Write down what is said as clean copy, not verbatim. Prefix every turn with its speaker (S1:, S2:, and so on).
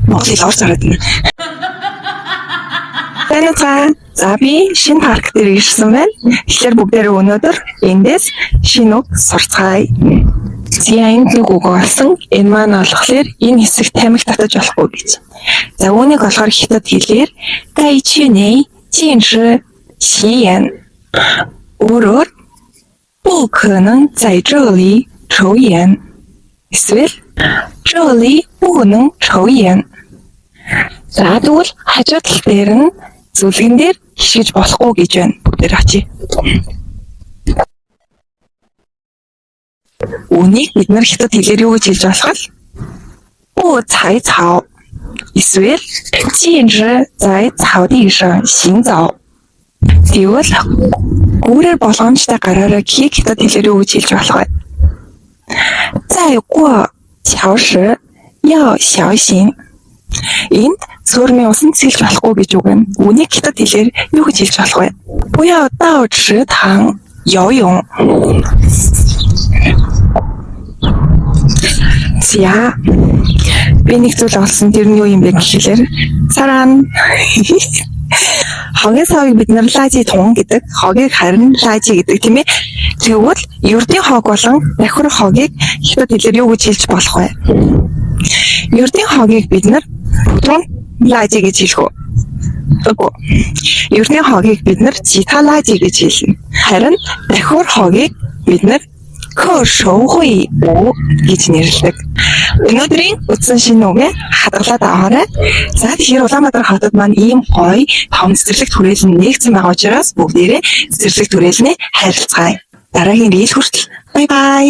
S1: Монгол хэл орж хараад байна. Танайцаа за би шинэ парк дээр ирсэн байна. Тэгэхээр бүгдээрээ өнөөдөр эндээс шинэ үг сурцгаая. Зя энэ үг олсон энэ маань болохоор энэ хэсэг тамхи татаж болохгүй гэж. За үүнийг болохоор хятад хэлээр гайчүнэй чинши шиян өөрөөр 不可能在这里抽烟 эсвэл 这里不能抽烟. За тэгвэл хажуу тал дээр нь зүлгэн дээр хишгэж болохгүй гэж байна. Бүгдээр ачи. Үүнийг бид нар хятад хэлээр юу гэж хэлж болох вэ? 不采草 эсвэл 禁止在草地上行走. Тэгвэл гүүрээр болгоомжтой гараараа гэхийг хятад хэлээр юу гэж хэлж болох вэ? 在过桥时要小心. Энд цөөрмийн усан цэглэж болохгүй гэж үг байна. Үүнийг хятад хэлээр юу гэж хэлж болох вэ? 不要到池塘游泳. За би нэг зүйл олсон. Тэр нь юу юм бэ гэхлээр царан хогийн савыг бид нар лажи тун гэдэг, хогийг харин лажи гэдэг тийм ээ. Тэгвэл ердийн хог болон давхар хогийг хятад хэлээр юу гэж хэлж болох вэ? Ердийн хогийг бид нар тун лажи гэж хэлэх үү? Үгүй. Ердийн хогийг бид нар читалажи гэж хэлнэ. Харин давхар хогийг бид нар хөшөөхүй гэж нэрлэдэг. Өнөөдрийн утсан шинэ үгээ хадгалаад аваарай. За тэгэхээр Улаанбаатар хотод маань ийм гоё том цэцэрлэг түрээлэн нэгдсэн байгаа учраас бүгдээрээ цэцэрлэг түрээлнээ харилцгаая. Дараагийн рил хүртэл бай бай.